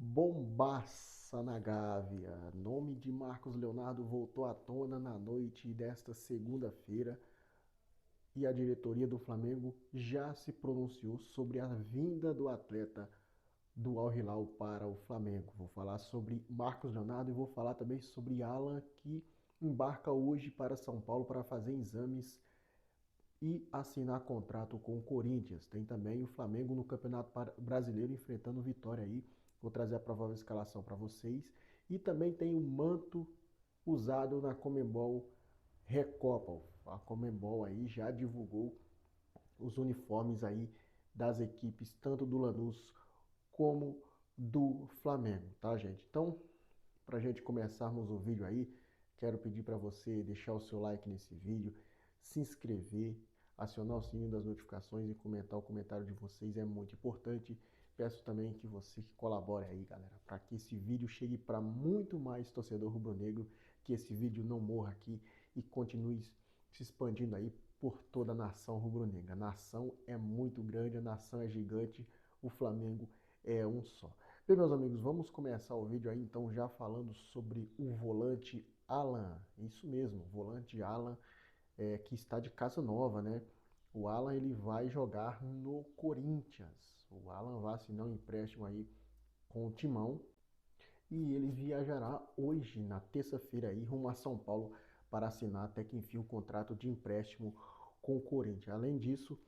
Bombaça na Gávea. Nome de Marcos Leonardo voltou à tona na noite desta segunda-feira e a diretoria do Flamengo já se pronunciou sobre a vinda do atleta do Al Hilal para o Flamengo. Vou falar sobre Marcos Leonardo e vou falar também sobre Alan, que embarca hoje para São Paulo para fazer exames e assinar contrato com o Corinthians. Tem também o Flamengo no Campeonato Brasileiro enfrentando o Vitória aí. Vou trazer a provável escalação para vocês. E também tem o manto usado na Conmebol Recopa. A Conmebol aí já divulgou os uniformes aí das equipes, tanto do Lanús como do Flamengo, tá, gente? Então, para a gente começarmos o vídeo aí, quero pedir para você deixar o seu like nesse vídeo, se inscrever, acionar o sininho das notificações e comentar o comentário de vocês, é muito importante. Peço também que você colabore aí, galera, para que esse vídeo chegue para muito mais torcedor rubro-negro, que esse vídeo não morra aqui e continue se expandindo aí por toda a nação rubro-negra. A nação é muito grande, a nação é gigante, o Flamengo é um só. Bem, meus amigos, vamos começar o vídeo aí então já falando sobre o volante Alan. Isso mesmo, volante Alan, que está de casa nova, né? O Alan ele vai jogar no Corinthians. O Alan vai assinar um empréstimo aí com o Timão e ele viajará hoje, na terça-feira, aí, rumo a São Paulo para assinar até que enfim o contrato de empréstimo com o Corinthians. Além disso,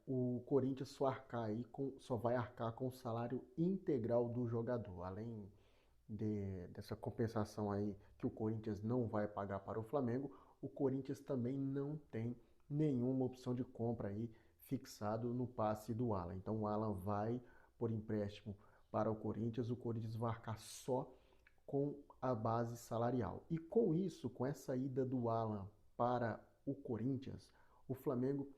o Corinthians só vai arcar com o salário integral do jogador, além dessa compensação aí que o Corinthians não vai pagar para o Flamengo, o Corinthians também não tem nenhuma opção de compra aí fixado no passe do Alan. Então o Alan vai por empréstimo para o Corinthians vai arcar só com a base salarial. E com isso, com essa ida do Alan para o Corinthians, o Flamengo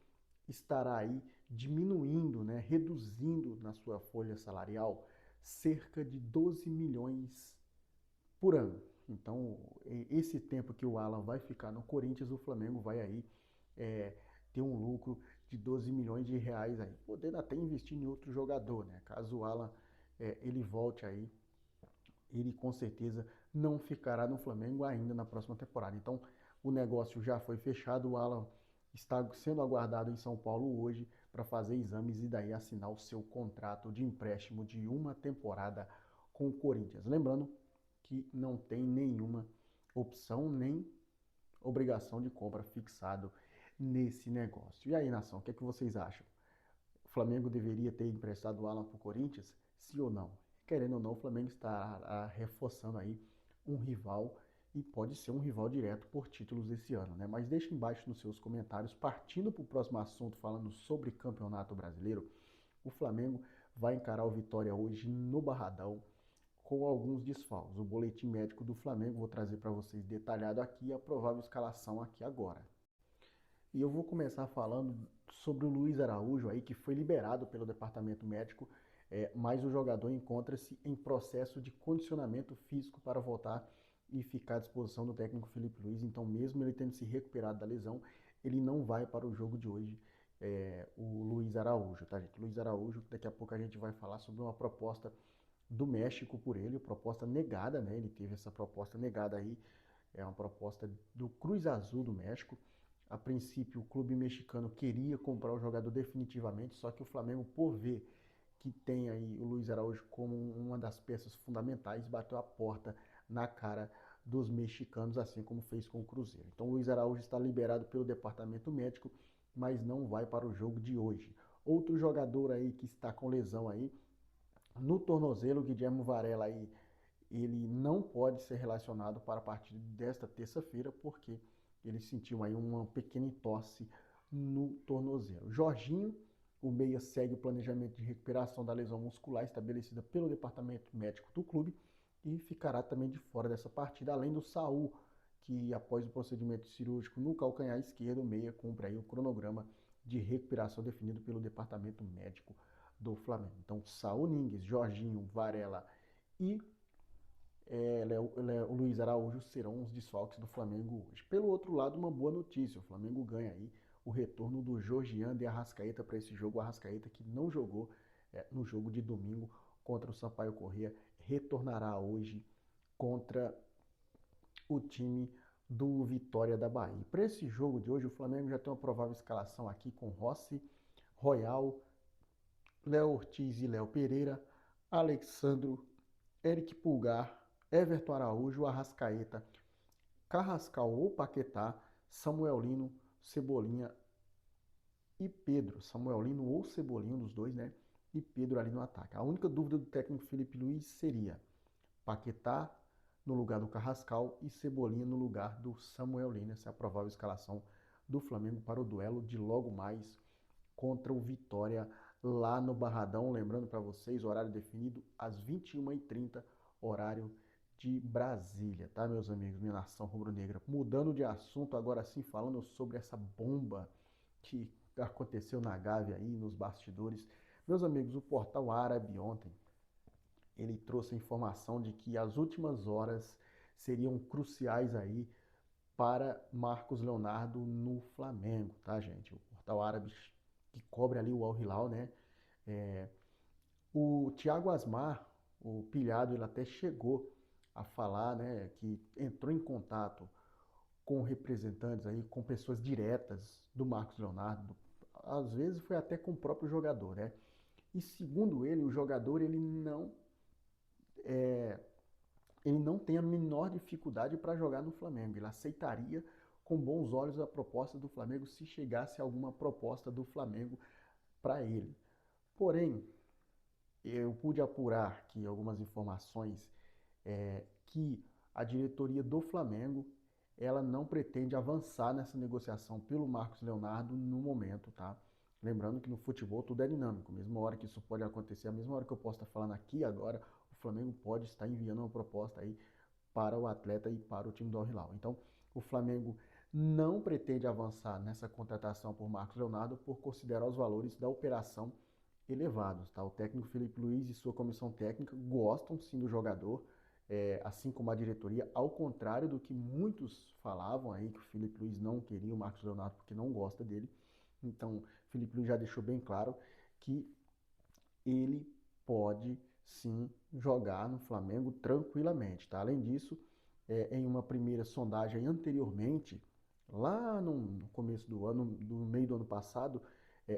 estará aí diminuindo, né, reduzindo na sua folha salarial cerca de 12 milhões por ano. Então, esse tempo que o Alan vai ficar no Corinthians, o Flamengo vai aí é, ter um lucro de 12 milhões de reais aí, podendo até investir em outro jogador, né? Caso o Alan ele volte aí, ele com certeza não ficará no Flamengo ainda na próxima temporada. Então, o negócio já foi fechado, o Alan está sendo aguardado em São Paulo hoje para fazer exames e daí assinar o seu contrato de empréstimo de uma temporada com o Corinthians. Lembrando que não tem nenhuma opção nem obrigação de compra fixado nesse negócio. E aí, nação, o que é que vocês acham? O Flamengo deveria ter emprestado o Alan para o Corinthians? Sim ou não? Querendo ou não, o Flamengo está reforçando aí um rival e pode ser um rival direto por títulos esse ano, né? Mas deixa embaixo nos seus comentários, partindo para o próximo assunto, falando sobre Campeonato Brasileiro, o Flamengo vai encarar o Vitória hoje no Barradão com alguns desfalques. O boletim médico do Flamengo vou trazer para vocês detalhado aqui e a provável escalação aqui agora. E eu vou começar falando sobre o Luiz Araújo aí, que foi liberado pelo departamento médico, mas o jogador encontra-se em processo de condicionamento físico para voltar e ficar à disposição do técnico Felipe Luiz. Então, mesmo ele tendo se recuperado da lesão, ele não vai para o jogo de hoje, o Luiz Araújo, tá, gente? Luiz Araújo, daqui a pouco a gente vai falar sobre uma proposta do México por ele, proposta negada, né? Ele teve essa proposta negada aí, é uma proposta do Cruz Azul do México. A princípio, o clube mexicano queria comprar o jogador definitivamente, só que o Flamengo, por ver que tem aí o Luiz Araújo como uma das peças fundamentais, bateu a porta na cara dos mexicanos, assim como fez com o Cruzeiro. Então, o Luiz Araújo está liberado pelo departamento médico, mas não vai para o jogo de hoje. Outro jogador aí que está com lesão aí no tornozelo, o Guilherme Varela aí, ele não pode ser relacionado para a partir desta terça-feira, porque ele sentiu aí uma pequena tosse no tornozelo. Jorginho, o meia, segue o planejamento de recuperação da lesão muscular estabelecida pelo departamento médico do clube e ficará também de fora dessa partida, além do Saul, que após o procedimento cirúrgico no calcanhar esquerdo, o meia cumpre aí o cronograma de recuperação definido pelo departamento médico do Flamengo. Então, Saul Niguez, Jorginho, Varela e o Luiz Araújo serão os desfalques do Flamengo hoje. Pelo outro lado, uma boa notícia, o Flamengo ganha aí o retorno do Georgian de Arrascaeta para esse jogo, o Arrascaeta que não jogou no jogo de domingo contra o Sampaio Corrêa, retornará hoje contra o time do Vitória da Bahia. Para esse jogo de hoje, o Flamengo já tem uma provável escalação aqui com Rossi, Royal, Léo Ortiz e Léo Pereira, Alexandro, Eric Pulgar, Everton Araújo, Arrascaeta, Carrascal ou Paquetá, Samuel Lino, Cebolinha e Pedro. Samuel Lino ou Cebolinha, um dos dois, né? E Pedro ali no ataque. A única dúvida do técnico Felipe Luiz seria Paquetá no lugar do Carrascal e Cebolinha no lugar do Samuel Lino. Essa é a provável escalação do Flamengo para o duelo de logo mais contra o Vitória lá no Barradão. Lembrando para vocês, horário definido às 21h30, horário de Brasília, tá, meus amigos, minha nação rubro-negra. Mudando de assunto, agora sim, falando sobre essa bomba que aconteceu na Gávea aí, nos bastidores. Meus amigos, o portal árabe ontem, ele trouxe a informação de que as últimas horas seriam cruciais aí para Marcos Leonardo no Flamengo, tá, gente? O portal árabe que cobre ali o Al Hilal, né? O Thiago Asmar, o pilhado, ele até chegou a falar, né, que entrou em contato com representantes aí, com pessoas diretas do Marcos Leonardo, às vezes foi até com o próprio jogador, né? E segundo ele, o jogador ele não tem a menor dificuldade para jogar no Flamengo. Ele aceitaria com bons olhos a proposta do Flamengo se chegasse alguma proposta do Flamengo para ele. Porém, eu pude apurar aqui algumas informações que a diretoria do Flamengo ela não pretende avançar nessa negociação pelo Marcos Leonardo no momento, tá? Lembrando que no futebol tudo é dinâmico. Mesma hora que isso pode acontecer, a mesma hora que eu posso estar falando aqui agora, o Flamengo pode estar enviando uma proposta aí para o atleta e para o time do Al Hilal. Então, o Flamengo não pretende avançar nessa contratação por Marcos Leonardo por considerar os valores da operação elevados, tá? O técnico Felipe Luiz e sua comissão técnica gostam sim do jogador, assim como a diretoria, ao contrário do que muitos falavam aí, que o Felipe Luiz não queria o Marcos Leonardo porque não gosta dele. Então, o Felipe Luiz já deixou bem claro que ele pode sim jogar no Flamengo tranquilamente, tá? Além disso, em uma primeira sondagem anteriormente, lá no começo do ano, no meio do ano passado,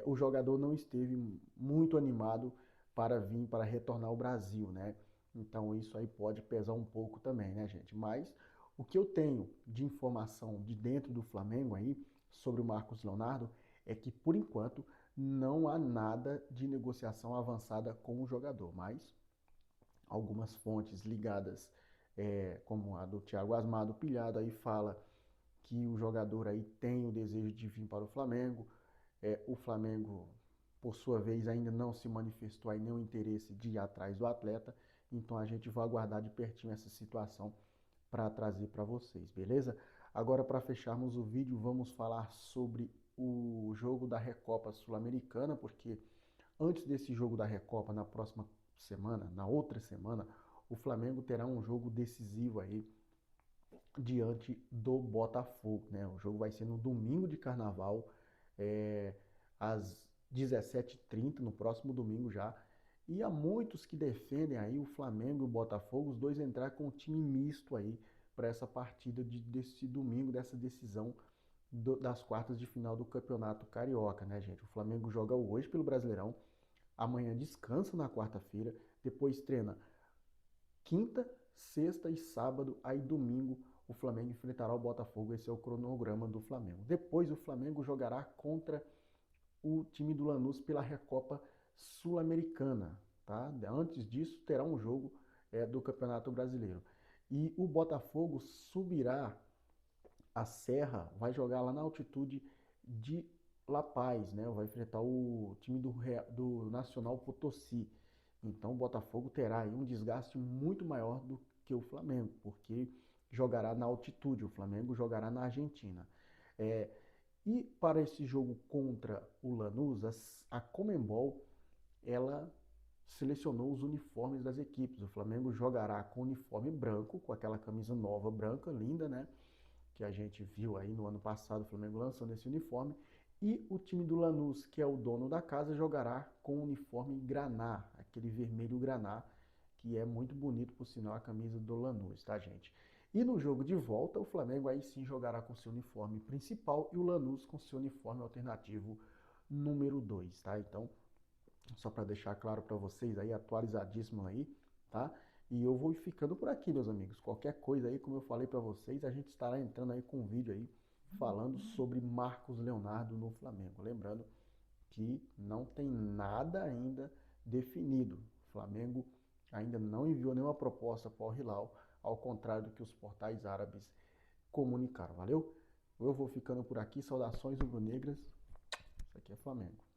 o jogador não esteve muito animado para retornar ao Brasil, né? Então isso aí pode pesar um pouco também, né, gente? Mas o que eu tenho de informação de dentro do Flamengo aí sobre o Marcos Leonardo é que, por enquanto, não há nada de negociação avançada com o jogador, mas algumas fontes ligadas, como a do Thiago Asmar, do Pilhado, aí fala que o jogador aí tem o desejo de vir para o Flamengo. O Flamengo, por sua vez, ainda não se manifestou aí nenhum interesse de ir atrás do atleta, então a gente vai aguardar de pertinho essa situação para trazer para vocês, beleza? Agora, para fecharmos o vídeo, vamos falar sobre o jogo da Recopa Sul-Americana, porque antes desse jogo da Recopa, na próxima semana, na outra semana, o Flamengo terá um jogo decisivo aí diante do Botafogo, né? O jogo vai ser no domingo de Carnaval, às 17h30, no próximo domingo já. E há muitos que defendem aí o Flamengo e o Botafogo, os dois entrar com um time misto aí para essa partida desse domingo, dessa decisão das quartas de final do Campeonato Carioca, né, gente? O Flamengo joga hoje pelo Brasileirão, amanhã descansa na quarta-feira, depois treina quinta, sexta e sábado, aí domingo o Flamengo enfrentará o Botafogo. Esse é o cronograma do Flamengo. Depois o Flamengo jogará contra o time do Lanús pela Recopa Sul-Americana, tá? Antes disso terá um jogo do Campeonato Brasileiro. E o Botafogo subirá a Serra, vai jogar lá na altitude de La Paz, né? Vai enfrentar o time do Nacional Potosí. Então o Botafogo terá aí um desgaste muito maior do que o Flamengo, porque jogará na altitude, o Flamengo jogará na Argentina. E para esse jogo contra o Lanús, a Conmebol, ela selecionou os uniformes das equipes. O Flamengo jogará com uniforme branco, com aquela camisa nova branca, linda, né? Que a gente viu aí no ano passado, o Flamengo lançando esse uniforme. E o time do Lanús, que é o dono da casa, jogará com o uniforme graná, aquele vermelho graná, que é muito bonito, por sinal, a camisa do Lanús, tá, gente? E no jogo de volta, o Flamengo aí sim jogará com seu uniforme principal e o Lanús com seu uniforme alternativo número 2, tá? Então, só para deixar claro para vocês aí, atualizadíssimo aí, tá? E eu vou ficando por aqui, meus amigos. Qualquer coisa aí, como eu falei para vocês, a gente estará entrando aí com um vídeo aí falando sobre Marcos Leonardo no Flamengo. Lembrando que não tem nada ainda definido. O Flamengo ainda não enviou nenhuma proposta para o Hilal, ao contrário do que os portais árabes comunicaram. Valeu? Eu vou ficando por aqui. Saudações rubro-negras. Isso aqui é Flamengo.